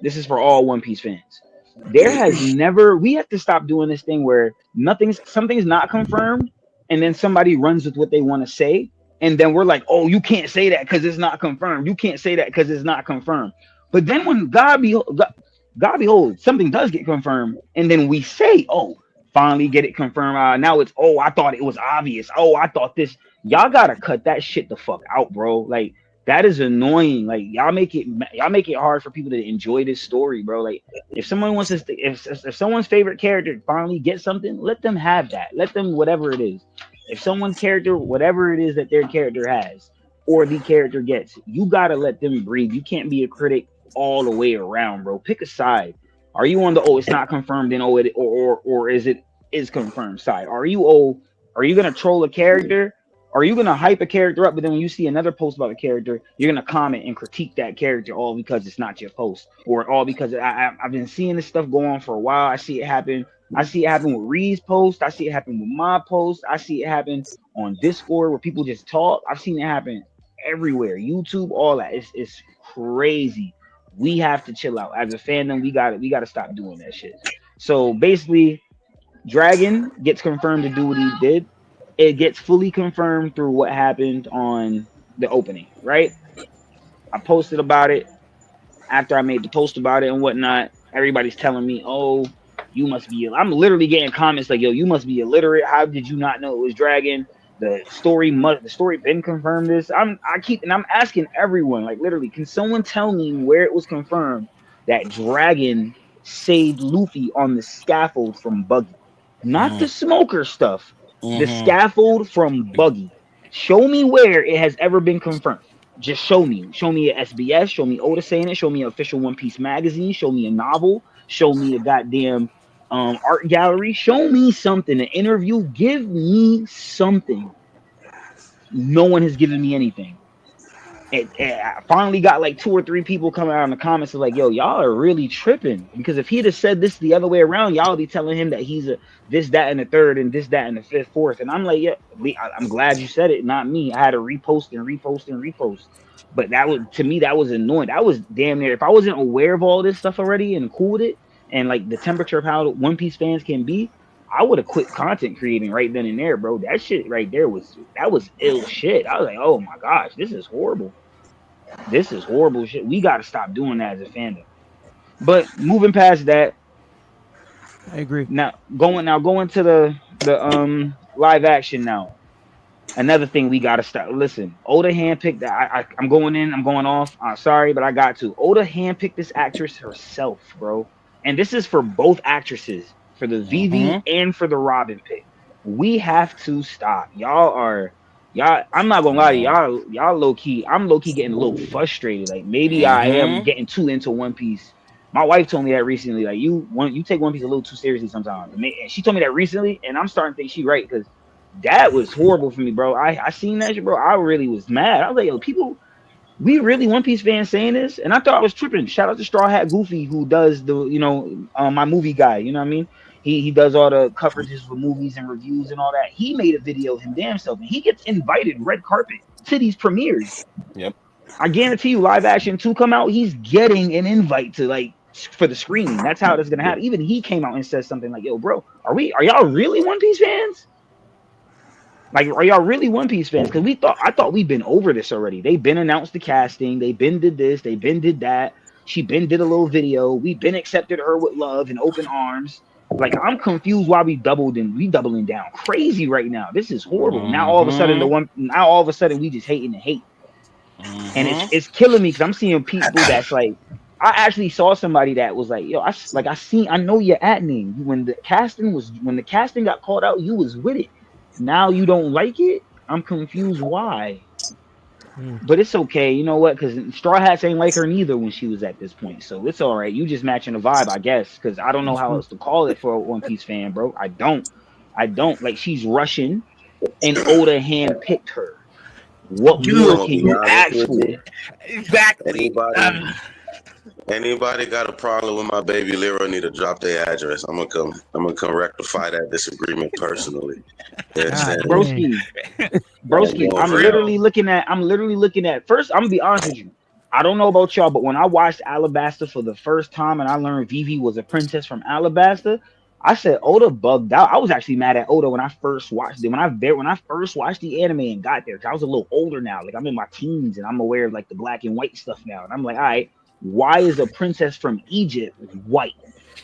This is for all One Piece fans. There has never. We have to stop doing this thing where something's not confirmed, and then somebody runs with what they want to say, and then we're like, oh, you can't say that because it's not confirmed. You can't say that because it's not confirmed. But then when God behold, something does get confirmed, and then we say, oh, finally get it confirmed. Now it's, oh, I thought it was obvious. Oh, I thought this. Y'all gotta cut that shit the fuck out, bro. Like that is annoying. Like y'all make it hard for people to enjoy this story, bro. Like if someone wants to, if someone's favorite character finally gets something, let them have that. Let them whatever it is. If someone's character, whatever it is that their character has or the character gets, you gotta let them breathe. You can't be a critic all the way around, bro. Pick a side. Are you on the, oh, it's not confirmed, and oh it, or is it is confirmed side? Are you gonna troll a character? Are you gonna hype a character up, but then when you see another post about a character, you're gonna comment and critique that character all because it's not your post, or all because I've been seeing this stuff go on for a while. I see it happen. I see it happen with Reed's post. I see it happen with my post. I see it happen on Discord where people just talk. I've seen it happen everywhere. YouTube, all that. It's crazy. We have to chill out as a fandom. We gotta stop doing that shit. So basically, Dragon gets confirmed to do what he did. It gets fully confirmed through what happened on the opening, right? I posted about it after I made the post about it and whatnot. Everybody's telling me, "Oh, you must be." I'm literally getting comments like, "Yo, you must be illiterate. How did you not know it was Dragon? The story been confirmed." I'm asking everyone, like literally, can someone tell me where it was confirmed that Dragon saved Luffy on the scaffold from Buggy? Not the smoker stuff, the scaffold from Buggy. Show me where it has ever been confirmed. Just show me. Show me a SBS. Show me Oda saying it. Show me an official One Piece magazine. Show me a novel. Show me a goddamn art gallery. Show me something. An interview. Give me something. No one has given me anything. I finally got like 2 or 3 people coming out in the comments like, yo, y'all are really tripping. Because if he'd have said this the other way around, y'all be telling him that he's a this, that, and the third, and this, that, and the fifth, fourth. And I'm like, yeah, I'm glad you said it, not me. I had to repost and repost and repost. But that was, to me, that was annoying. That was damn near, if I wasn't aware of all this stuff already and cool with it, and like the temperature of how One Piece fans can be, I would have quit content creating right then and there, bro. That shit right there was ill shit. I was like, oh my gosh, this is horrible. This is horrible shit. We got to stop doing that as a fandom. But moving past that, I agree. now going to the live action now. Another thing we got to start. Listen, Oda handpicked that. I'm going in. I'm going off. Sorry, but I got to. Oda handpicked this actress herself, bro. And this is for both actresses, for the Vivi and for the Robin pick. We have to stop. Y'all. I'm not gonna lie to y'all. Y'all low key. I'm low key getting a little frustrated. Like maybe I am getting too into One Piece. My wife told me that recently. Like you take One Piece a little too seriously sometimes. And she told me that recently, and I'm starting to think she right because that was horrible for me, bro. I seen that shit, bro. I really was mad. I was like, yo, people, we really One Piece fans saying this, and I thought I was tripping. Shout out to Straw Hat Goofy who does the my movie guy. You know what I mean? He does all the coverages for movies and reviews and all that. He made a video him damn self, and he gets invited red carpet to these premieres. Yep. I guarantee you, live action 2 come out, he's getting an invite to like for the screening. That's how it's gonna happen. Even he came out and said something like, "Yo, bro, are y'all really One Piece fans? Like, are y'all really One Piece fans? Because I thought we'd been over this already. They been announced the casting. They been did this. They been did that. She been did a little video. We been accepted her with love and open arms. Like, I'm confused why we doubling down crazy right now. This is horrible. Now all of a sudden we just hating and hate, and it's killing me because I'm seeing people that's like, I actually saw somebody that was like, yo, I know your at name when the casting got called out, you was with it. Now you don't like it? I'm confused why. But it's okay. You know what? Because Straw Hats ain't like her neither when she was at this point. So it's all right. You just matching the vibe, I guess. Because I don't know how else to call it for a One Piece fan, bro. I don't. Like, she's Russian and Oda handpicked her. What more can you ask for? Exactly. Anybody got a problem with my baby Lyra need to drop their address. I'm gonna come rectify that disagreement personally. Broski, I'm literally looking at first, I'm gonna be honest with you. I don't know about y'all, but when I watched Alabasta for the first time and I learned Vivi was a princess from Alabasta, I said Oda bugged out. I was actually mad at Oda when I first watched it. When I first watched the anime and got there, 'cause I was a little older now. Like I'm in my teens and I'm aware of like the black and white stuff now. And I'm like, all right, why is a princess from Egypt white?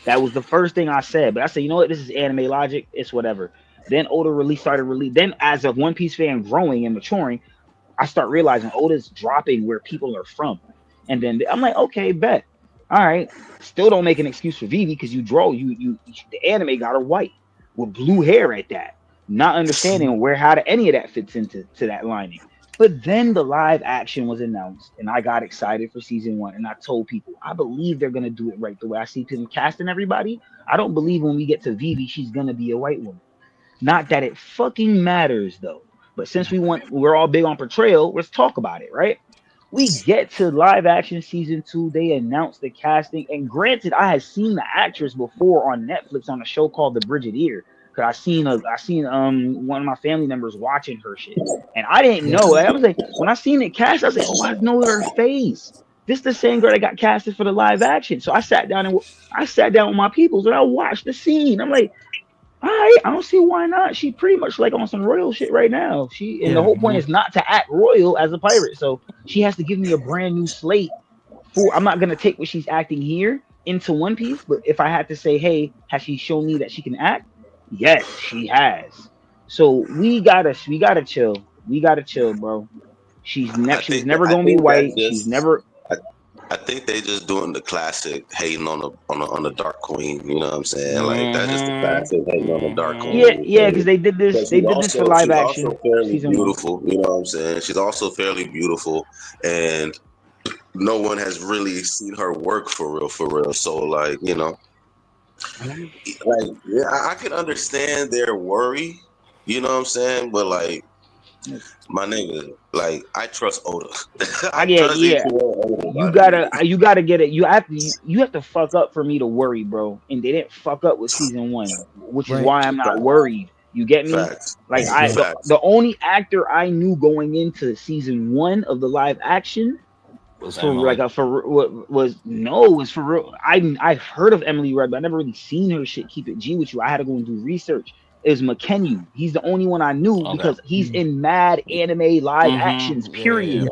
That was the first thing I said. But I said, you know what? This is anime logic. It's whatever. Then Oda started release. Then as a One Piece fan growing and maturing, I start realizing Oda's dropping where people are from. And then I'm like, okay, bet. All right. Still don't make an excuse for Vivi because you the anime got her white with blue hair at that. Not understanding how any of that fits into that lining. But then the live action was announced and I got excited for season 1. And I told people, I believe they're gonna do it right the way I see them casting everybody. I don't believe when we get to Vivi, she's gonna be a white woman. Not that it fucking matters though. But since we're all big on portrayal, let's talk about it, right? We get to live action season 2. They announced the casting, and granted, I had seen the actress before on Netflix on a show called The Brigadier. Cause I seen one of my family members watching her shit, and I didn't know. I was like, when I seen it cast, I was like, oh, I know her face. This the same girl that got casted for the live action. So I sat down with my peoples and I watched the scene. I'm like, all right, I don't see why not. She pretty much like on some royal shit right now. The whole point is not to act royal as a pirate. So she has to give me a brand new slate. I'm not gonna take what she's acting here into One Piece, but if I had to say, hey, has she shown me that she can act? Yes, she has. So we gotta chill. We gotta chill, bro. She's never gonna be white. She's never. I think they just doing the classic hating on the Dark Queen. You know what I'm saying? Like that's just the classic hating on the Dark Queen. Yeah, because they did this. They did this for live action. She's also fairly beautiful. You know what I'm saying? She's also fairly beautiful, and no one has really seen her work for real. So like, you know, like I can understand their worry. You know what I'm saying? But like, my nigga, like I trust Oda. You gotta get it. You have to fuck up for me to worry, bro. And they didn't fuck up with season 1, which is why I'm not worried. You get me? Facts. Like the only actor I knew going into season 1 of the live action was for real. I've heard of Emily Rudd, but I never really seen her shit. Keep it G with you. I had to go and do research. It was McKenyu. He's the only one I knew because he's in mad anime live actions, period.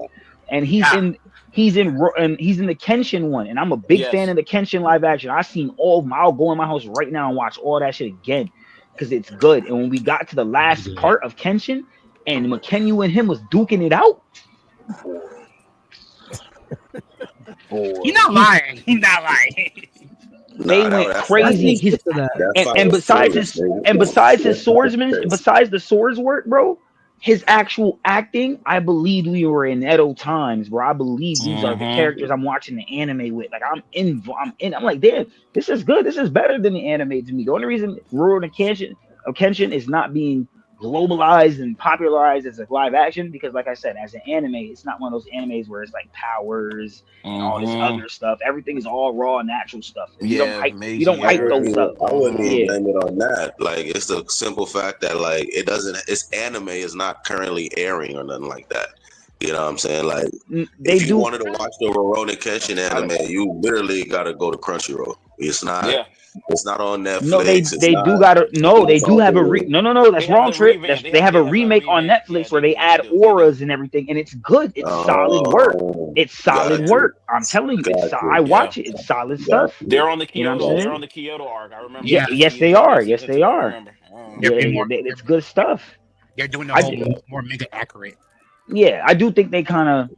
And he's in the Kenshin one, and I'm a big fan of the Kenshin live action. I've seen I'll go in my house right now and watch all that shit again because it's good. And when we got to the last part of Kenshin, and McKenyu and him was duking it out. He's not lying. They went crazy. And besides the swords work, bro, his actual acting, I believe we were in Edo times, bro. I believe these are the characters I'm watching the anime with. Like I'm like, damn, this is good. This is better than the anime to me. The only reason Rurouni Kenshin is not being globalized and popularized as a live action because, like I said, as an anime, it's not one of those animes where it's like powers and all this other stuff. Everything is all raw, natural stuff. You don't hype those stuff. I wouldn't even blame it on that. Like it's the simple fact that like its anime is not currently airing or nothing like that. You know what I'm saying? Like if you wanted to watch the Rurouni Kenshin anime, you literally gotta go to Crunchyroll. It's not. Yeah. It's not on Netflix. No, they do have a no. That's wrong, Trip. They have a remake on Netflix where they add auras and everything, and it's good. It's solid work. It's solid work. I'm telling you, I watch it. It's solid stuff. They're on the Kyoto. They're on the Kyoto arc. I remember. Yes, they are. It's good stuff. They're doing the whole more mega accurate. Yeah, I do think they kind of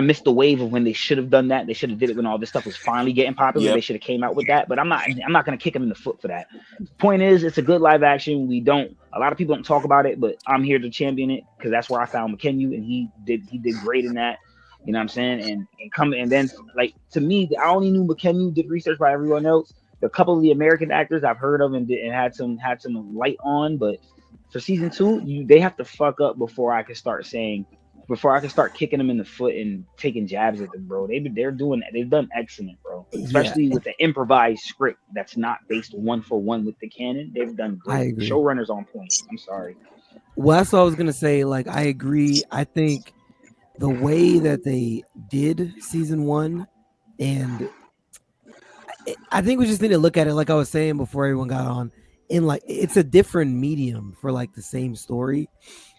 missed the wave of when they should have done that. They should have did it when all this stuff was finally getting popular. They should have came out with that. But I'm not gonna kick them in the foot for that. Point is, it's a good live action. A lot of people don't talk about it, but I'm here to champion it because that's where I found McKenyu, and he did great in that. You know what I'm saying? And then like to me, I only knew McKenyu did research by everyone else. A couple of the American actors I've heard of and had some light on, but for season 2, they have to fuck up before I can start kicking them in the foot and taking jabs at them, bro. They've done excellent, bro. Especially with the improvised script that's not based 1-for-1 with the canon. They've done great. I agree. Showrunners on point. I'm sorry. Well, that's what I was gonna say. Like, I agree. I think the way that they did season 1, and I think we just need to look at it like I was saying before everyone got on. In like, it's a different medium for like the same story,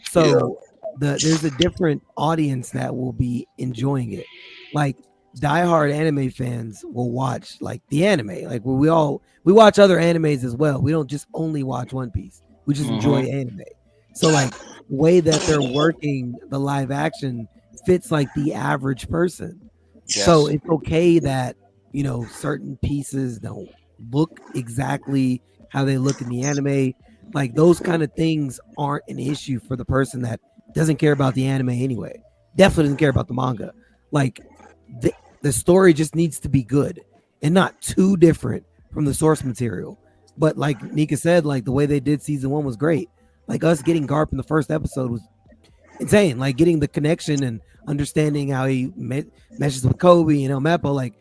so there's a different audience that will be enjoying it. Like diehard anime fans will watch like the anime. Like we watch other animes as well. We don't just only watch One Piece. We just enjoy anime. So like the way that they're working the live action fits like the average person. Yes. So it's okay that, you know, certain pieces don't look exactly how they look in the anime. Like those kind of things aren't an issue for the person that doesn't care about the anime anyway. Definitely doesn't care about the manga. Like the story just needs to be good and not too different from the source material. But like Nika said, like the way they did season 1 was great. Like us getting Garp in the first episode was insane. Like getting the connection and understanding how he meshes with Kobe and El Mappa, like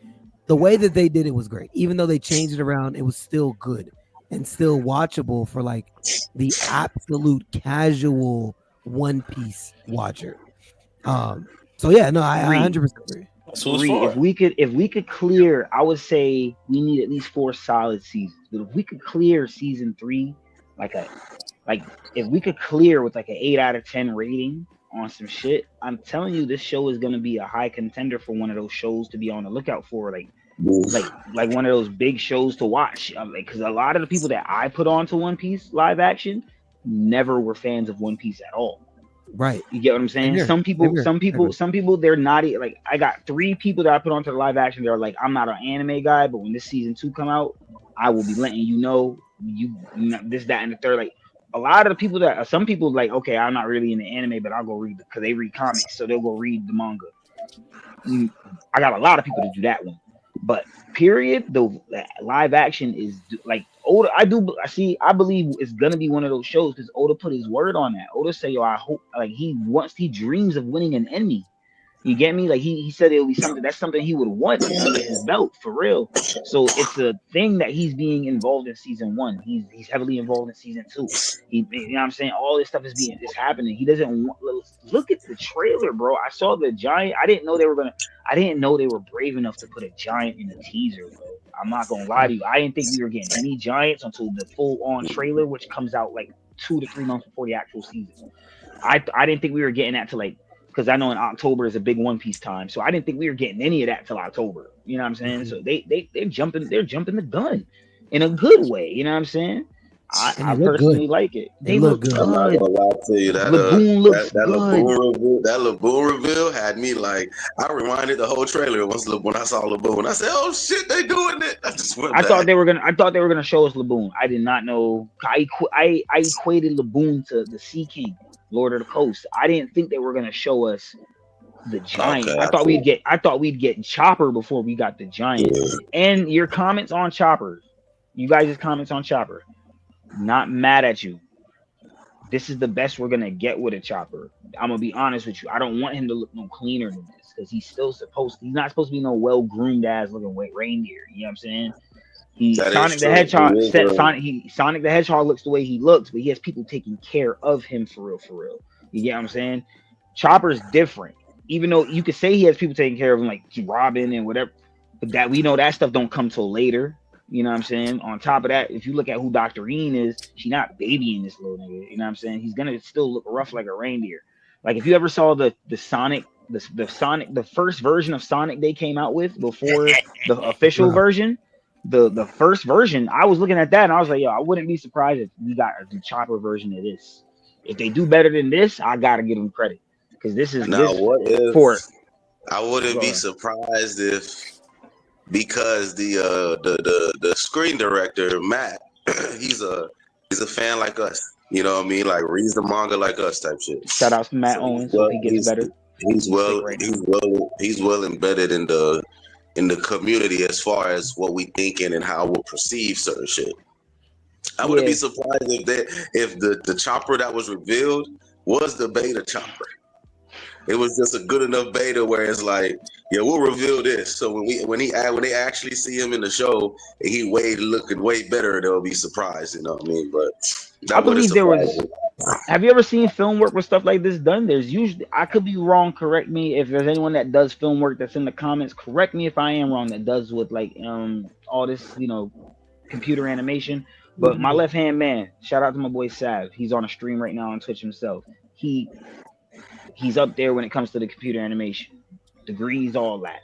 the way that they did it was great. Even though they changed it around, it was still good and still watchable for like the absolute casual One Piece watcher. So yeah, no, I 100% agree. If we could clear, I would say we need at least 4 solid seasons. But if we could clear season 3, like if we could clear with like an 8 out of 10 rating on some shit, I'm telling you, this show is gonna be a high contender for one of those shows to be on the lookout for, like one of those big shows to watch. Like, because a lot of the people that I put on to One Piece live action never were fans of One Piece at all. Right. You get what I'm saying? Some people, they're not like, I got 3 people that I put onto the live action. They're like, I'm not an anime guy, but when this season 2 come out, I will be letting you know this, that, and the third. Like a lot of the people that some people like, okay, I'm not really into anime, but I'll go read because they read comics, so they'll go read the manga. I got a lot of people to do that one. But period, the live action is like Oda. I believe it's gonna be one of those shows because Oda put his word on that. Oda said, "Yo, I hope." Like he dreams of winning an Emmy. You get me? Like he said it'll be something that's something he would want under his belt for real. So it's a thing that he's being involved in season 1. He's heavily involved in season 2. You know what I'm saying? All this stuff is happening. He doesn't want. Look at the trailer, bro. I saw the giant. I didn't know they were brave enough to put a giant in the teaser, bro. I'm not gonna lie to you. I didn't think we were getting any giants until the full-on trailer, which comes out like 2 to 3 months before the actual season. I didn't think we were getting that to like. Because I know in October is a big One Piece time, so I didn't think we were getting any of that till October. You know what I'm saying? So they're jumping the gun in a good way. You know what I'm saying? I personally like it. They look good. I'm not gonna lie to you. Laboon looks good. That Laboon reveal had me like, I rewinded the whole trailer when I saw Laboon. I said, "Oh shit, they doing it!" I thought they were gonna show us Laboon. I did not know. I equated Laboon to the Sea King, Lord of the Coast. I didn't think they were gonna show us the giant. Okay, I thought we'd get Chopper before we got the giant. Yeah. And your comments on Chopper, you guys' comments on Chopper. Not mad at you. This is the best we're gonna get with a Chopper. I'm gonna be honest with you. I don't want him to look no cleaner than this because he's not supposed to be no well-groomed ass looking reindeer. You know what I'm saying? Sonic the Hedgehog looks the way he looks, but he has people taking care of him for real. You get what I'm saying? Chopper's different. Even though you could say he has people taking care of him, like Robin and whatever, but that we know that stuff don't come till later. You know what I'm saying? On top of that, if you look at who Dr. Een is, she's not babying this little nigga. You know what I'm saying? He's gonna still look rough like a reindeer. Like if you ever saw the Sonic, the first version of Sonic they came out with before the official version, the first version, I was looking at that and I was like, yo, I wouldn't be surprised if we got the Chopper version of this. If they do better than this, I gotta give them credit because this is I wouldn't be surprised if. Because the screen director Matt, he's a fan like us, you know what I mean? Like reads the manga like us type shit. Shout out to Matt Owens, so he gets better. He's well embedded in the community as far as what we thinking and how we'll perceive certain shit. I wouldn't be surprised if the Chopper that was revealed was the beta Chopper. It was just a good enough beta where it's like, yeah, we'll reveal this. So when they actually see him in the show and he looking way better, they'll be surprised. You know what I mean? But I believe there was Have you ever seen film work with stuff like this done? There's usually, I could be wrong. Correct me if there's anyone that does film work that's in the comments. Correct me if I am wrong. That does with like all this, computer animation. But my left hand man, shout out to my boy Sav. He's on a stream right now on Twitch himself. He's up there when it comes to the computer animation, degrees, all that.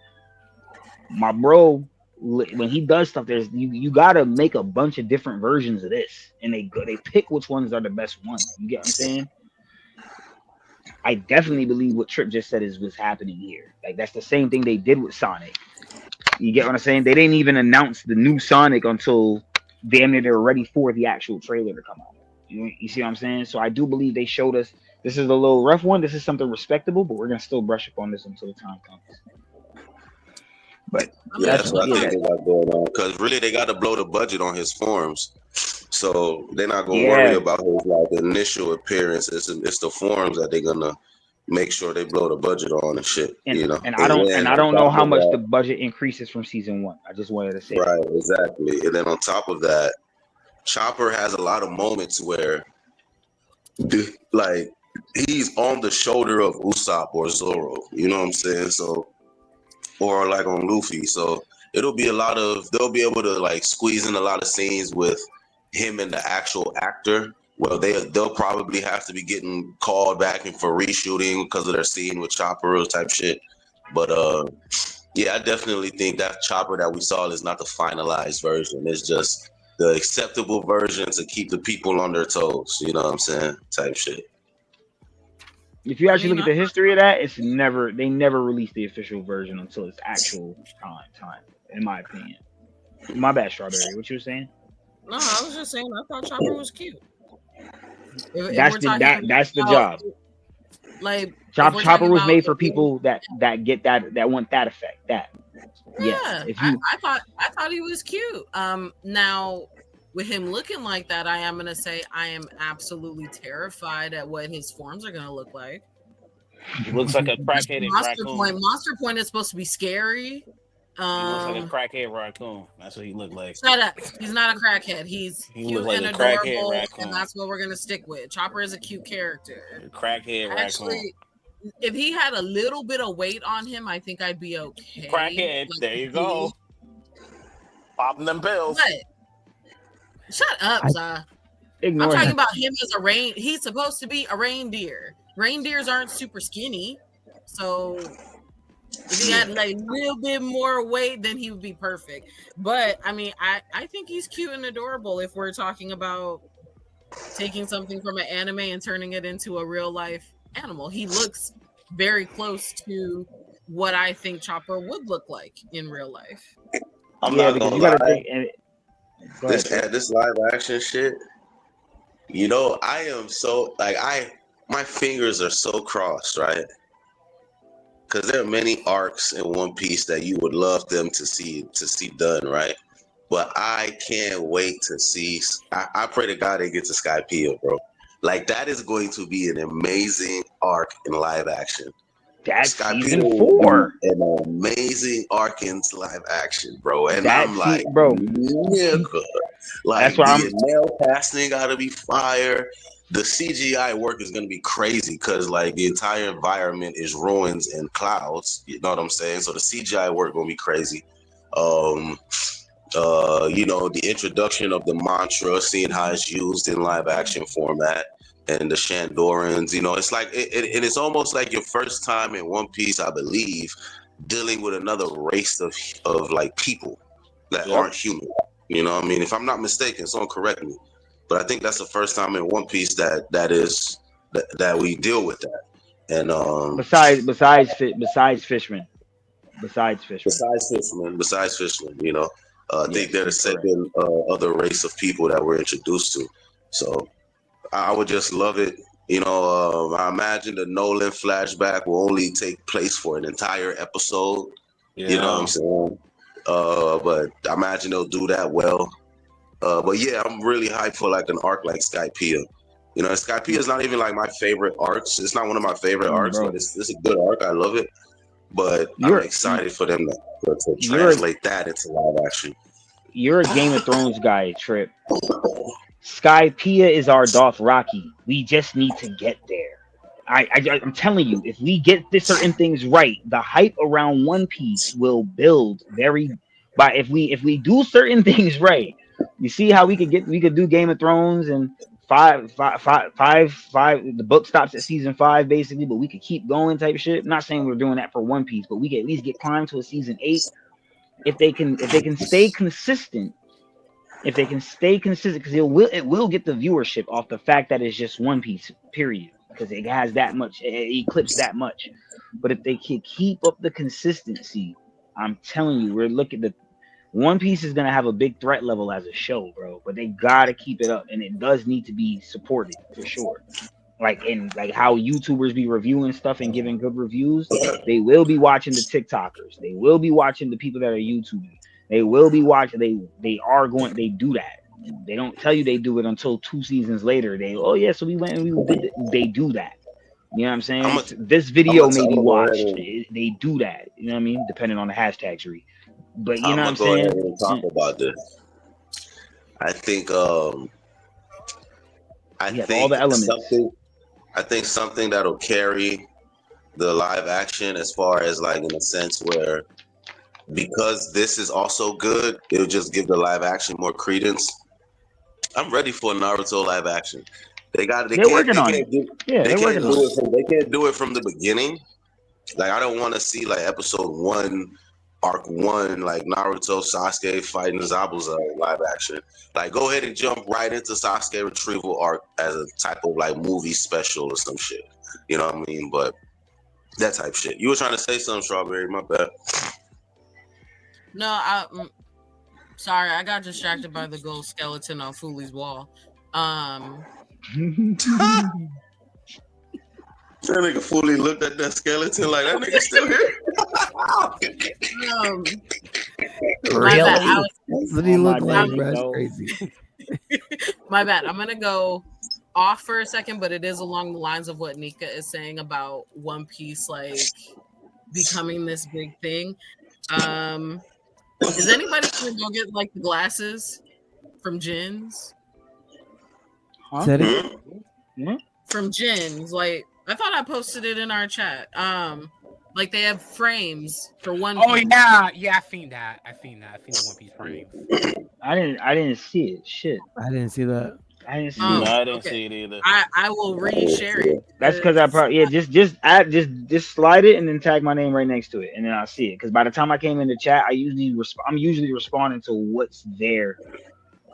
My bro, when he does stuff, there's you gotta make a bunch of different versions of this, and they pick which ones are the best ones. You get what I'm saying? I definitely believe what Trip just said was happening here. Like that's the same thing they did with Sonic. You get what I'm saying? They didn't even announce the new Sonic until damn near they're ready for the actual trailer to come out. You see what I'm saying? So I do believe they showed us this is a little rough one. This is something respectable, but we're gonna still brush up on this until the time comes. But yeah, that's what I think they got going on. Because really, they got to blow the budget on his forms, so they're not gonna worry about his initial appearance. It's the forms that they're gonna make sure they blow the budget on and shit. And I don't know how much the budget increases from season 1. I just wanted to say right, exactly. And then on top of that, Chopper has a lot of moments where, like, he's on the shoulder of Usopp or Zoro. You know what I'm saying? So, or like on Luffy. So they'll be able to like squeeze in a lot of scenes with him and the actual actor. Well, they'll probably have to be getting called back in for reshooting because of their scene with Chopper type shit. But yeah, I definitely think that Chopper that we saw is not the finalized version. It's just the acceptable version to keep the people on their toes. You know what I'm saying? Type shit. If you actually look at the history of that, they never released the official version until its actual time, in my opinion. My bad, Strawberry. What you were saying? No, I was just saying I thought Chopper was cute. That's the job. Like Chopper was made for people that get that want that effect. That yeah, I thought he was cute. Now with him looking like that, I am gonna say I am absolutely terrified at what his forms are gonna look like. He looks like a crackhead raccoon. Monster Point is supposed to be scary. He looks like a crackhead raccoon. That's what he looked like. Shut up. He's not a crackhead. He's cute like and adorable, and that's what we're gonna stick with. Chopper is a cute character. Crackhead raccoon. If he had a little bit of weight on him, I think I'd be okay. Crackhead. There you go. Popping them pills. What? Shut up, Zah. I'm talking about him as a he's supposed to be a reindeer. Reindeers aren't super skinny, so if he had like a little bit more weight, then he would be perfect. But I mean, I think he's cute and adorable if we're talking about taking something from an anime and turning it into a real life animal. He looks very close to what I think Chopper would look like in real life. I'm not gonna lie. This live action shit, I am so like my fingers are so crossed, right? Because there are many arcs in One Piece that you would love them to see done, right? But I can't wait to see. I pray to God they get to Skypiea, bro. Like that is going to be an amazing arc in live action. That's season 4. An amazing arc in live action, bro. And I'm like, bro, like that's why the nail casting gotta be fire. The CGI work is gonna be crazy because like the entire environment is ruins and clouds. You know what I'm saying? So the CGI work gonna be crazy. The introduction of the mantra, seeing how it's used in live action format. And the Shandorans, it's like it's almost like your first time in One Piece, I believe, dealing with another race of like people that aren't human. You know what I mean? If I'm not mistaken, someone correct me. But I think that's the first time in One Piece that we deal with that. And besides Fishman, I think they're the second other race of people that we're introduced to. So I would just love it. I imagine the Nolan flashback will only take place for an entire episode. You know what I'm saying? But I imagine they'll do that well. But yeah, I'm really hyped for like an arc like Skypiea. Skypiea is not even like my favorite arcs. It's not one of my favorite arcs, but it's a good arc. I love it. But I'm excited for them to translate that into live action. You're a Game of Thrones guy, Trip. Skypiea is our Dothraki. We just need to get there. I'm telling you, if we get this certain things right, the hype around One Piece will build very. But if we do certain things right, you see how we could do Game of Thrones and five. The book stops at season 5 basically, but we could keep going type shit. I'm not saying we're doing that for One Piece, but we can at least get climbed to a season 8 if they can stay consistent. If they can stay consistent, because it will get the viewership off the fact that it's just One Piece, period. Because it has that much, it eclipsed that much. But if they can keep up the consistency, I'm telling you, we're looking at One Piece is gonna have a big threat level as a show, bro. But they gotta keep it up, and it does need to be supported for sure. Like how YouTubers be reviewing stuff and giving good reviews, they will be watching the TikTokers. They will be watching the people that are YouTubing. They will be watching. They do that. They don't tell you they do it until 2 seasons later. So we went and we did it. They do that. You know what I'm saying? This video may be watched. They do that. You know what I mean? Depending on the hashtags read. But you know what I'm saying? I'm going to talk about this. I think all the elements. I think something that'll carry the live action as far as like in a sense where, because this is also good, it'll just give the live action more credence. I'm ready for a Naruto live action. They're working on it. They can't do it from the beginning. Like I don't want to see like episode 1, arc 1, like Naruto, Sasuke fighting Zabuza live action. Like go ahead and jump right into Sasuke retrieval arc as a type of like movie special or some shit. You know what I mean? But that type shit. You were trying to say something, Strawberry. My bad. No, sorry, I got distracted by the gold skeleton on Foolie's wall. That nigga Foolie looked at that skeleton like that nigga still here. Really? That's what he looked like, bro. That's crazy. My bad. I'm gonna go off for a second, but it is along the lines of what Nika is saying about One Piece, like becoming this big thing. Is anybody gonna go get like the glasses from Jin's? Huh? From Jin's, like I thought I posted it in our chat. Like they have frames for One Piece. Oh yeah, I seen that. I seen the One Piece frames. I didn't see it. Shit, I didn't see that. I didn't see it either. I will re-share it. That's because I probably just slide it and then tag my name right next to it, and then I'll see it. Because by the time I came in the chat, I'm usually responding to what's there,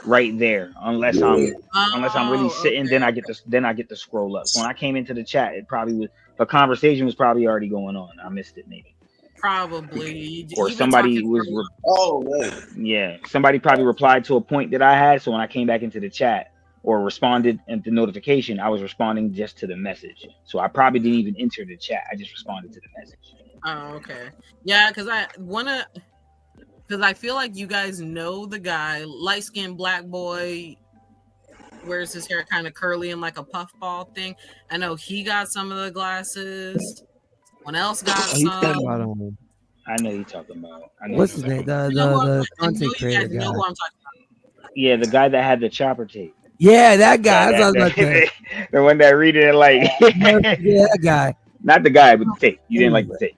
right there. Unless I'm really sitting, okay. then I get to scroll up. So when I came into the chat, it probably was the conversation was probably already going on. I missed it maybe. Probably. Or somebody was. Somebody probably replied to a point that I had. So when I came back into the chat, or responded at the notification, I was responding just to the message. So I probably didn't even enter the chat. I just responded to the message. Oh, okay. Yeah, because I feel like you guys know the guy, light-skinned black boy, wears his hair kind of curly and like a puffball thing. I know he got some of the glasses. Someone else got some. I know you're talking about. What's his name? The content creator guy. Know who I'm talking about. Yeah, the guy that had the chopper tape. Yeah, that guy. The one that read it like. Yeah, that guy. Not the guy, but the tape. You didn't like the tape.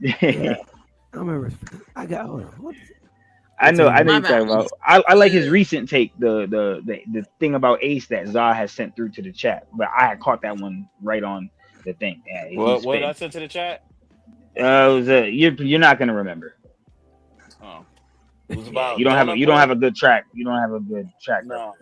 Yeah. I remember. I know you're talking about. I like his recent take, the thing about Ace that Zah has sent through to the chat, but I had caught that one right on the thing. Yeah, what did I send to the chat? It was you're not gonna remember. Oh. It was about you don't have a good track. You don't have a good track. No.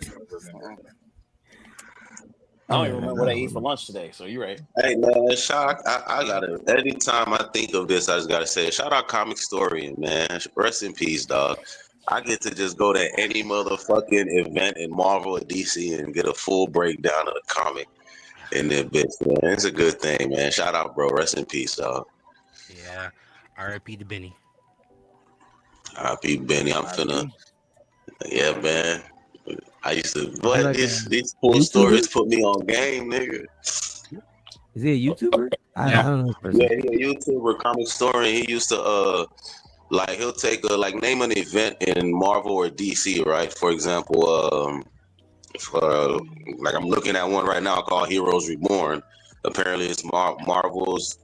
I don't even remember what I ate for lunch today, so you're right. Hey man, shout out, I gotta, anytime I think of this, I just gotta say, shout out Comic Historian, man. Rest in peace, dog. I get to just go to any motherfucking event in Marvel or DC and get a full breakdown of the comic in their bits, man. It's a good thing, man. Shout out, bro. Rest in peace, dog. Yeah. R.I.P. to Benny. R.I.P. Benny. I'm finna. Yeah, man. I used to, but these cool stories put me on game, nigga. Is he a YouTuber? I don't know. Yeah, he's a YouTuber, Comic Historian. He used to he'll take name an event in Marvel or DC, right? For example, like I'm looking at one right now called Heroes Reborn. Apparently, it's Marvel's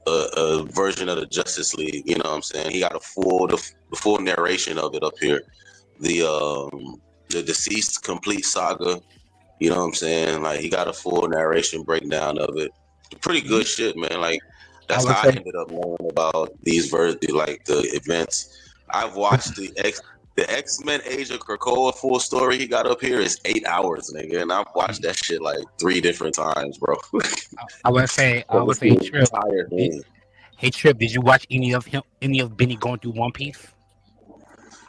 version of the Justice League. You know what I'm saying? He got the full narration of it up here. The Deceased Complete Saga. You know what I'm saying? Like he got a full narration breakdown of it. Pretty good shit, man. Like that's how I ended up knowing about these like the events. I've watched the X-Men Age of Krakoa full story he got up here is 8 hours, nigga, and I've watched that shit like 3 different times, bro. I would say, Trip. Hey, Trip, did you watch any of Benny going through One Piece?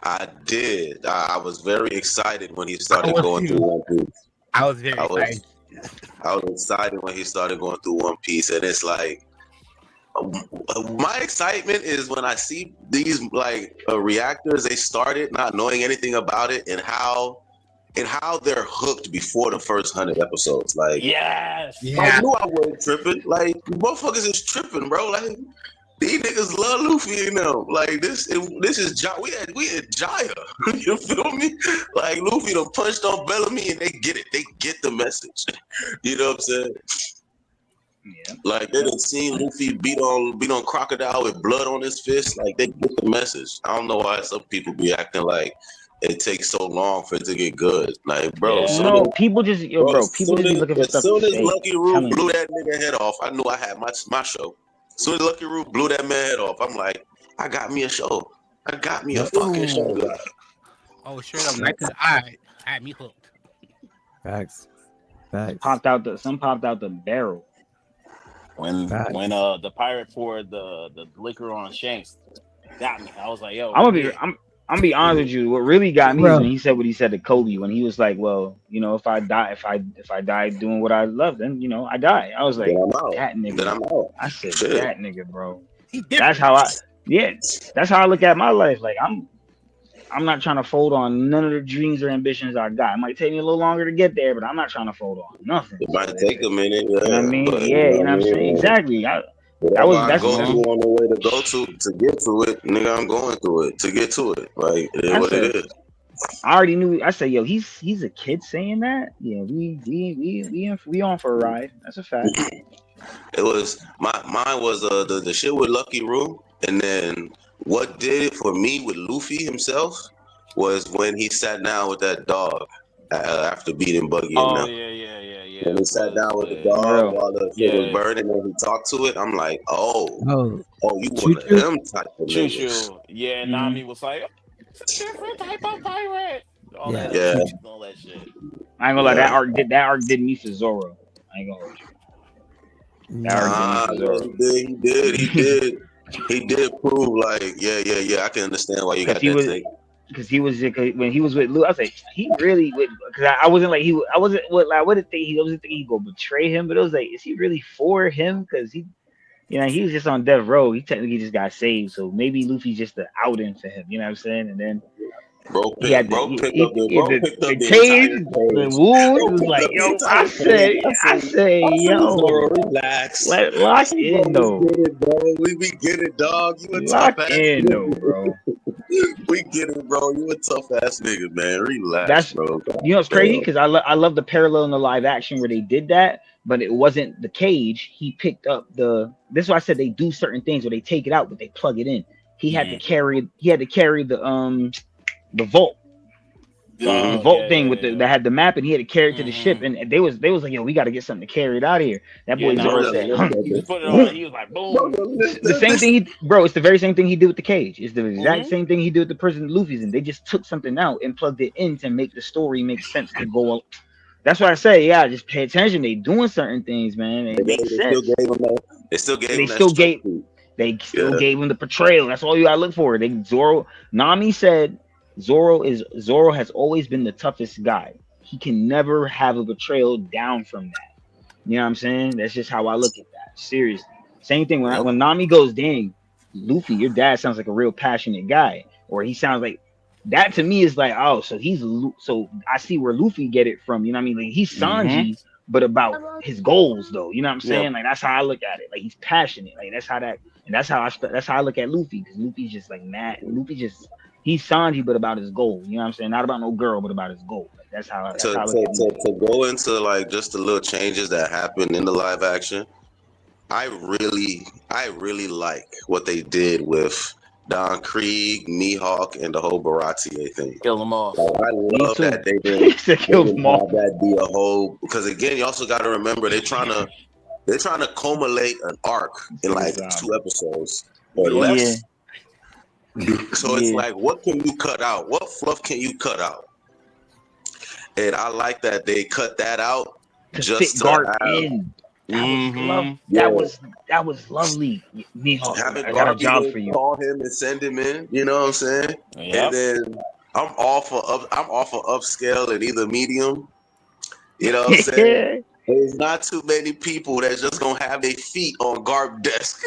I did. I was very excited when he started going through One Piece. I was very excited. I was excited when he started going through One Piece, and it's like my excitement is when I see these like reactors they started not knowing anything about it, and how they're hooked before the first 100 episodes. Like, yes, I knew I wasn't tripping. Like, motherfuckers is tripping, bro. Like, these niggas love Luffy, you know. Like this is we had Jaya. You feel me? Like Luffy done punched on Bellamy and they get it. They get the message. You know what I'm saying? Yeah. Like they done seen Luffy beat on Crocodile with blood on his fist. Like they get the message. I don't know why some people be acting like it takes so long for it to get good. Like, bro, people just be looking for stuff. As soon as Lucky Root blew that nigga head off, I knew I had my show. As soon as Lucky Root blew that man head off, I'm like, I got me a show. I got me a fucking show. Oh, straight up, like I had me hooked. Facts. Some popped out the barrel. When the pirate poured the liquor on Shanks, got me. I was like, yo, I'm gonna be honest with you. What really got me is when he said what he said to Kobe, when he was like, well, you know, if I die doing what I love, then you know I die. I was like, that nigga. Then I'm out. I said that nigga, bro. That's how I look at my life. Like I'm not trying to fold on none of the dreams or ambitions I got. It might take me a little longer to get there, but I'm not trying to fold on nothing. It might take a minute. You know what I mean? But, you know what I'm saying? Exactly. That's on the way to go to get to it, nigga. I'm going through it to get to it. Like it is what it is. I already knew. I said, yo, he's a kid saying that. Yeah, we on for a ride. That's a fact. It was mine was the shit with Lucky Roux, and then what did it for me with Luffy himself was when he sat down with that dog after beating Buggy. Yeah. When he sat down with the dog while the shit was burning and he talked to it, I'm like, oh, you one of them type of niggas. Yeah, Nami was like, it's a different type of pirate. All that shit. I ain't gonna lie, that arc did me for Zoro. I ain't gonna hold you. He did prove like, I can understand why you got that thing. Because when he was with Luke, I was like, he really would. Because I wasn't like I wasn't thinking he go betray him, but it was like, is he really for him? Because he was just on death row. He technically just got saved, so maybe Luffy's just the outing for him. You know what I'm saying? And then bro picked up the cage, the wound. It was like, yo, I say, yo, relax. Lock in though. We get it, dog. You a lock in though, bro. We get it, bro. You a tough ass nigga, man. Relax, bro. You know what's crazy? Because I love the parallel in the live action where they did that, but it wasn't the cage. He picked up this is why I said they do certain things where they take it out, but they plug it in. He had to carry the vault. The vault thing that had the map, and he had to carry it to the ship, and they was like, yo, we got to get something to carry it out of here. That boy Zoro said, he put it on, he was like, boom. The same thing it's the very same thing he did with the cage. It's the exact same thing he did with the prison Luffy's in. They just took something out and plugged it in to make the story make sense to go. That's why I say, just pay attention. They doing certain things, man. They still gave him the portrayal. That's all you gotta look for. Nami said Zoro has always been the toughest guy. He can never have a betrayal down from that. You know what I'm saying? That's just how I look at that. Seriously. Same thing when Nami goes, dang, Luffy, your dad sounds like a real passionate guy. Or he sounds like that to me is like, oh, so I see where Luffy get it from. You know what I mean? Like he's Sanji, but about his goals though. You know what I'm saying? Like that's how I look at it. Like he's passionate. Like that's how I look at Luffy, because Luffy's just like mad. Luffy just he's Sanji, but about his goal. You know what I'm saying? Not about no girl, but about his goal. Like, that's how. To go into like just the little changes that happened in the live action. I really like what they did with Don Krieg, Mihawk, and the whole Baratie thing. Kill them off. Like, I love that they didn't have that be a whole, because again, you also got to remember they're trying to culminate an arc in like 2 episodes or less. So it's like, what can you cut out? What fluff can you cut out? And I like that they cut that out just to Garp have. in. That was lovely. Mihawk, I got a job for you. Call him and send him in. You know what I'm saying? Yep. And then I'm all for upscale and either medium. You know what I'm saying? There's not too many people that's just gonna have their feet on Garp desk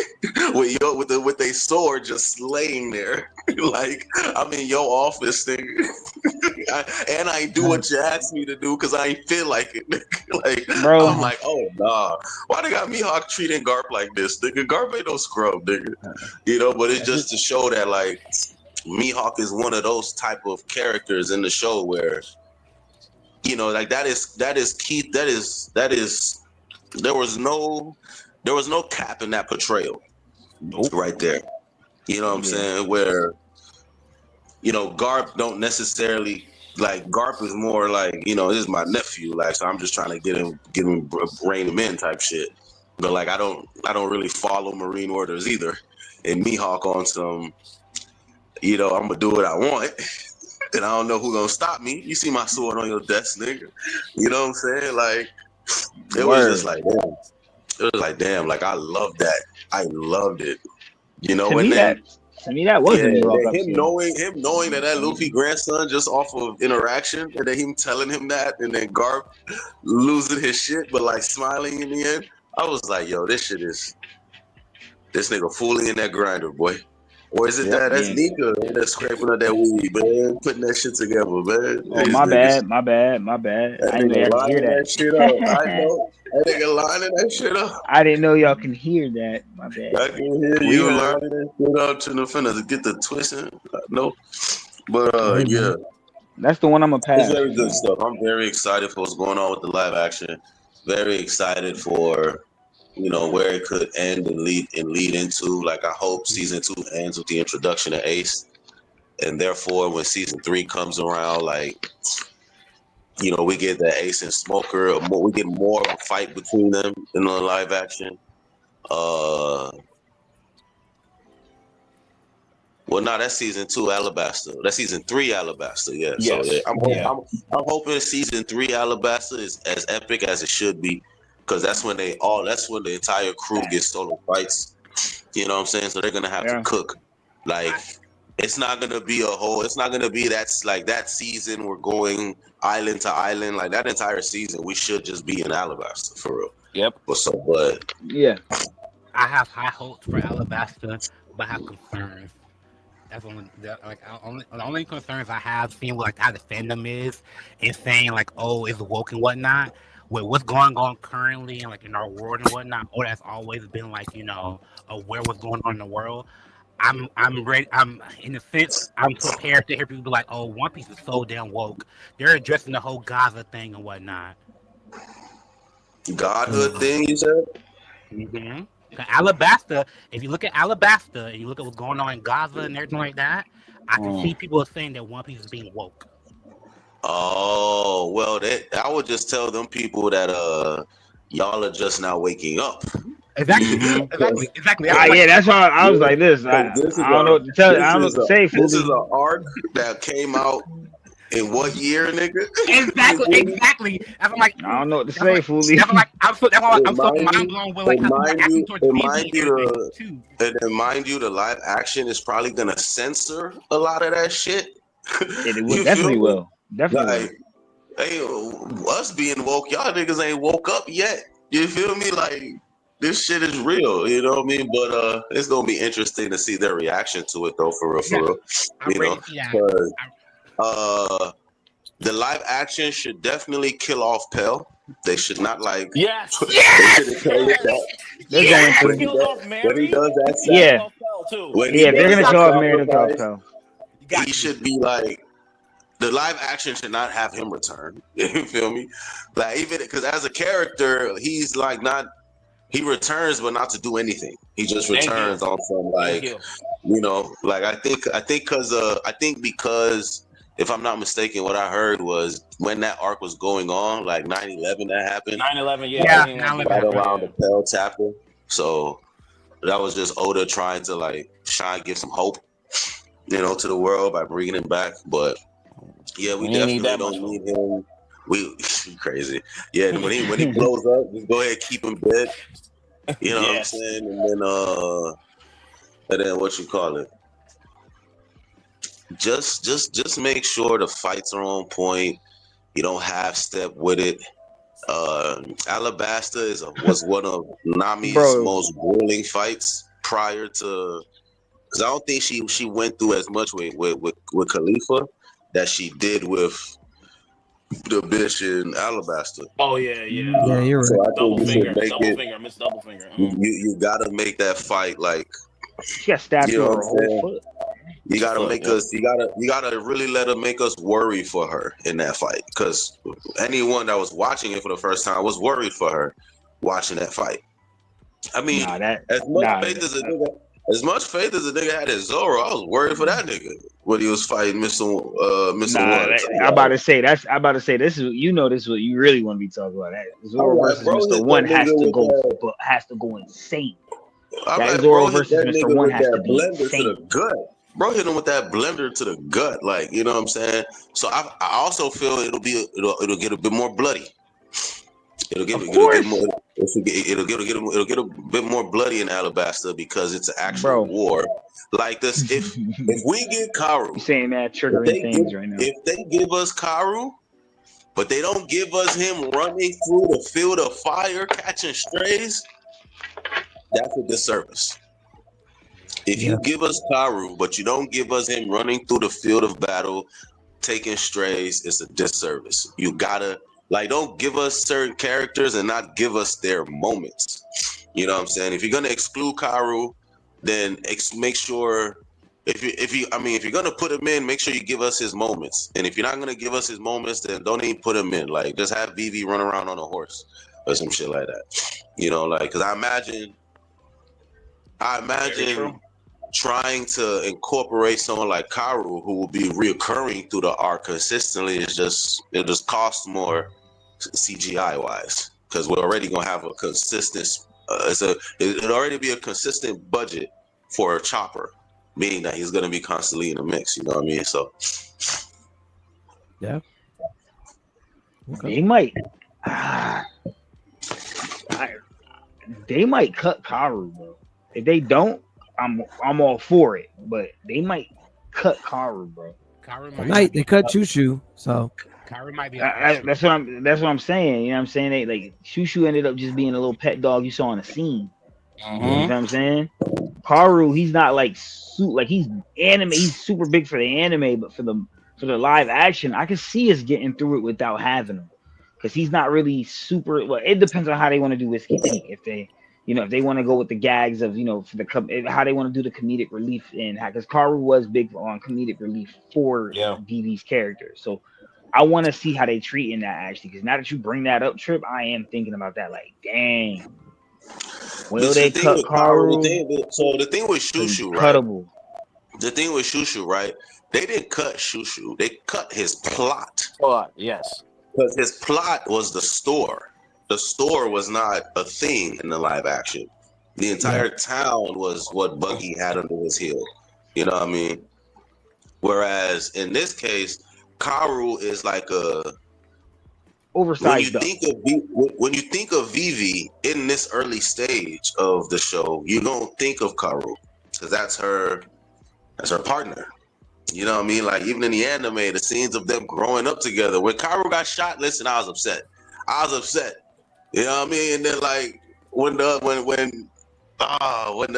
with a sword just laying there. Like, I'm in your office, thing. And I do what you asked me to do because I ain't feel like it. Like, bro. I'm like, oh nah. Why they got Mihawk treating Garp like this? Nigga, Garp ain't no scrub, nigga. You know, but it's just to show that like Mihawk is one of those type of characters in the show where, you know, like that is key. There was no cap in that portrayal. Right there. You know what I'm saying? Where, you know, Garp don't necessarily, like, Garp is more like, you know, this is my nephew, like, so I'm just trying to get him rein him in type shit. But like I don't really follow Marine orders either. And Mihawk on some, you know, I'm gonna do what I want. And I don't know who's gonna stop me. You see my sword on your desk, nigga. You know what I'm saying? Like, it was just like, damn. It was like, damn, like I loved that. I loved it. You know, to me that wasn't him knowing that Luffy grandson just off of interaction, and then him telling him that, and then Garp losing his shit, but like smiling in the end. I was like, yo, this nigga fooling in that grinder, boy. Or is it that's Nika that's scraping up that weed, man, putting that shit together, man. Oh, my bad. I didn't know y'all can hear that. Shit up. I know. That nigga lining that shit up. I didn't know y'all can hear that. My bad. I can hear you lining that shit up to the finna to get the twisting. No. But yeah. That's the one I'm gonna pass. It's very good stuff. I'm very excited for what's going on with the live action. Very excited for, you know, where it could end and lead into. Like, I hope season 2 ends with the introduction of Ace, and therefore when season 3 comes around, like, you know, we get the Ace and Smoker, we get more of a fight between them in the live action. Well, no, that's season 2 Alabasta. That's season 3 Alabasta. Yeah. Yes. So yeah, I'm hoping season 3 Alabasta is as epic as it should be. Because that's when the entire crew gets solo fights. You know what I'm saying? So they're gonna have to cook. Like, it's not gonna be that's like that season we're going island to island. Like, that entire season we should just be in Alabasta for real. Yep. But I have high hopes for Alabasta, but I have concerns. That's the only concerns I have seeing like how the fandom is and saying like, oh, it's woke and whatnot. With what's going on currently and like in our world and whatnot, or that's always been like, you know, aware what's going on in the world. I'm ready. I'm in a sense, I'm prepared to hear people be like, "Oh, One Piece is so damn woke." They're addressing the whole Gaza thing and whatnot. Godhood thing, you said? Mm-hmm. Alabasta. If you look at Alabasta and you look at what's going on in Gaza and everything like that, I can see people saying that One Piece is being woke. Oh, well, I would just tell them people that y'all are just now waking up. Exactly. That's why I was like this. I don't know what to tell you. I don't know what to say. This is an arc that came out in what year, nigga? Exactly. I'm like, I don't know what to say, Foolie. I'm so mind blown with like mind you, the live action is probably gonna censor a lot of that shit. It will, definitely will. Definitely. Like, hey, us being woke, y'all niggas ain't woke up yet. You feel me? Like, this shit is real, you know what I mean? But it's gonna be interesting to see their reaction to it, though, for real. You know, because the live action should definitely kill off Pell. They should not like. Yes. They should kill it that. They're going to. When he does that. If they're gonna kill off Mary, they'll kill off Pell. he should be like the live action should not have him return. You feel me? Like even because as a character, he's like not. He returns, but not to do anything. He just returns on some like, like I think because if I'm not mistaken, what I heard was when that arc was going on, like 9/11 that happened. 9/11, yeah. Right around the Pell chapter. So that was just Oda trying to like give some hope, to the world by bringing him back. But yeah, we definitely don't need him. We crazy. Yeah, when he blows up, just go ahead, keep him dead. You know what I'm saying? And then what you call it? Just make sure the fights are on point. You don't half step with it. Alabasta was one of Nami's most grueling fights prior to, because I don't think she went through as much with Khalifa that she did with the bitch in Alabasta. Oh yeah, you're right. So double finger, Miss Double Finger. You gotta make that fight like. She got stabbed through her whole foot. You gotta make us. You gotta really let her make us worry for her in that fight, because anyone that was watching it for the first time was worried for her watching that fight. I mean, as much faith as a nigga had in Zoro, I was worried for that nigga when he was fighting Mr. One. I'm about to say this is this is what you really want to be talking about. That Zoro versus Mr. One has to go insane. That Zoro versus Mr. One has to be insane. To the gut. Bro hit him with that blender to the gut, like, you know what I'm saying? So I also feel it'll get a bit more bloody. It'll get a bit more bloody in Alabasta because it's an actual war. Like this, if we get Karu, you're saying that triggering things right now. If they give us Karu, but they don't give us him running through the field of fire catching strays, that's a disservice. If you give us Karu, but you don't give us him running through the field of battle, taking strays, it's a disservice. You gotta, don't give us certain characters and not give us their moments. You know what I'm saying? If you're gonna exclude Karu, then make sure if you're gonna put him in, make sure you give us his moments. And if you're not gonna give us his moments, then don't even put him in. Like, just have Vivi run around on a horse or some shit like that. Because I imagine trying to incorporate someone like Karu, who will be reoccurring through the arc consistently, it'll just cost more CGI wise, because we're already gonna have a consistent. It'll already be a consistent budget for a Chopper, meaning that he's gonna be constantly in the mix. You know what I mean? So yeah, okay. They might cut Karu, bro. If they don't, I'm all for it, but they might cut Karu, bro. They cut Chushu, so Karu might be. That's what I'm saying. You know what I'm saying? They Chushu ended up just being a little pet dog you saw in the scene. You know what I'm saying? Karu, he's not he's anime. He's super big for the anime, but for the live action, I can see us getting through it without having him, because he's not really super. Well, it depends on how they want to do Whiskey Pete. If they want to go with the gags of, for how they want to do the comedic relief, and because Karu was big on comedic relief for Vivi's character. So I want to see how they treat in that, actually, because now that you bring that up, Trip, I am thinking about that. Like, dang, will they cut Karu? So the thing with Shushu, right? The thing with Shushu, right? They didn't cut Shushu. They cut his plot. Yes. Because his plot was the store. The store was not a thing in the live action. The entire town was what Buggy had under his heel. You know what I mean? Whereas in this case, Karu is like a oversized. When you think of Vivi in this early stage of the show, you don't think of Karu, because that's her partner. You know what I mean? Like, even in the anime, the scenes of them growing up together. When Karu got shot, listen, I was upset. You know what I mean? And then, like, when the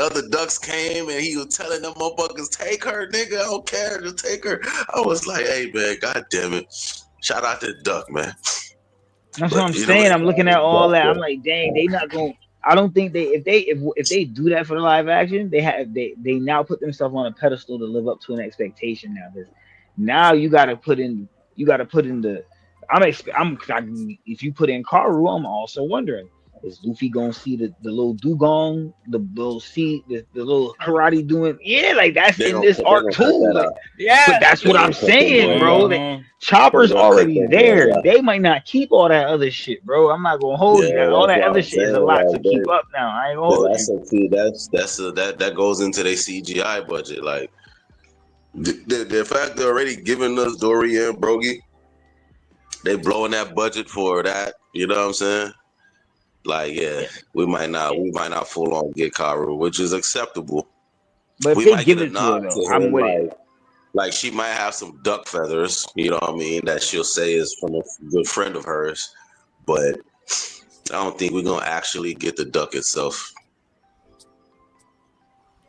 other ducks came and he was telling them motherfuckers, take her, nigga, I don't care, just take her. I was like, hey, man, god damn it. Shout out to Duck, man. That's what I'm saying. I'm looking at all that. I'm like, dang, they not going. I don't think if they do that for the live action, they now put themselves on a pedestal to live up to an expectation now. Because now you got to put in the. If you put in Karu, I'm also wondering, is Luffy gonna see the little dugong, the little karate doing? Yeah, like that's in this arc too. Like, yeah, but that's what I'm saying, bro. Like, Chopper's already there. They might not keep all that other shit, bro. I'm not gonna hold you. All that other shit is a lot to keep up now. I ain't gonna hold you. That goes into their CGI budget. Like the fact they're already giving us Dory and Brogy, they blowing that budget for that. You know what I'm saying? Like, yeah, we might not full on get Karu, which is acceptable. But if they give it to her, though, I'm with it. Like, she might have some duck feathers, you know what I mean, that she'll say is from a good friend of hers. But I don't think we're gonna actually get the duck itself.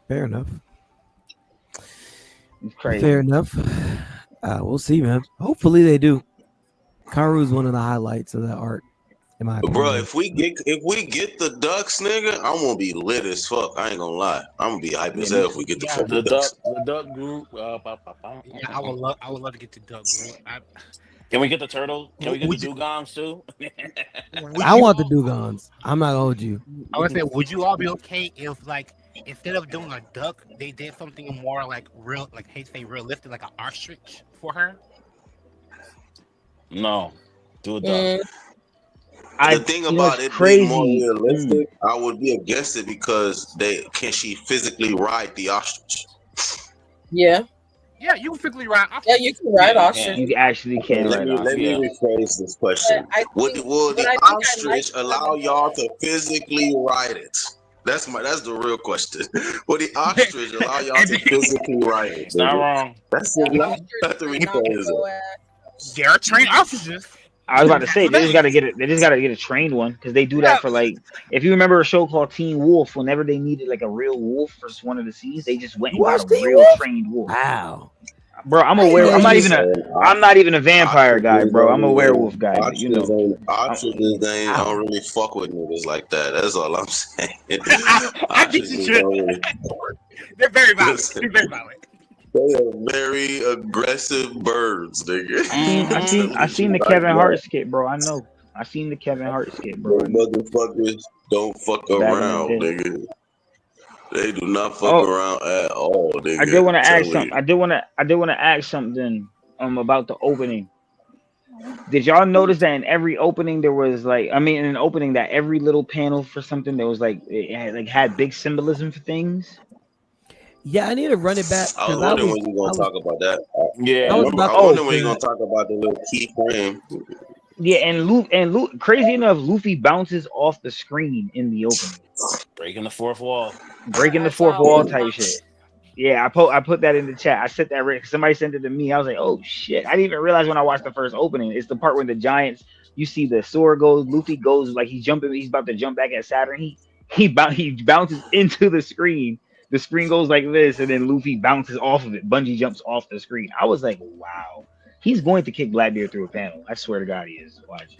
Fair enough. It's crazy. Fair enough. We'll see, man. Hopefully they do. Karu is one of the highlights of that art. Bro, if we get the ducks, nigga, I'm gonna be lit as fuck. I ain't gonna lie. I'm gonna be hype as hell if we get the ducks. The duck group. Yeah, I would love to get the duck group. Can we get the turtle? Can we get the dugongs too? I want the dugons. I'm not gonna hold you. I would say, would you all be okay if, like, instead of doing a duck, they did something more like real, like, realistic, like an ostrich for her? No, do a duck. The thing about it being more realistic, I would be against it because can she physically ride the ostrich? Yeah. Yeah, you can physically ride ostrich. Yeah, you can ride ostrich. You actually can ride ostrich. Let me rephrase this question. Will the ostrich allow y'all to physically ride it? That's the real question. Will the ostrich allow y'all to physically ride it? It's not wrong. That's the rephrase it. There are trained ostriches. I was about to say they just gotta get a trained one because they do that for, like, if you remember a show called Teen Wolf, whenever they needed like a real wolf for one of the scenes, they just went and got a real trained wolf. Wow. Bro, I'm aware. I'm not even a vampire guy, bro. I'm a werewolf guy. Ostriches don't really fuck with niggas like that. That's all I'm saying. They're very violent. They are very aggressive birds, nigga. I seen the Kevin Hart skit, bro. I know. I seen the Kevin Hart skit, bro. Motherfuckers don't fuck around, nigga. They do not fuck around at all, nigga. I did want to ask something. I did want to ask something about the opening. Did y'all notice that in every opening there was in an opening that every little panel for something there was it had big symbolism for things? Yeah, I need to run it back. I was wondering when you're gonna talk about that. Yeah, I was wondering when you're gonna talk about the little key frame. Yeah, and Luffy, crazy enough, Luffy bounces off the screen in the opening, breaking the fourth wall type shit. Yeah, I put that in the chat. I said that somebody sent it to me. I was like, oh shit! I didn't even realize when I watched the first opening. It's the part where the giants. You see the sword goes. Luffy goes like he's jumping. He's about to jump back at Saturn. He bounces into the screen. The screen goes like this, and then Luffy bounces off of it. Bungee jumps off the screen. I was like, wow. He's going to kick Blackbeard through a panel. I swear to God he is. Watch.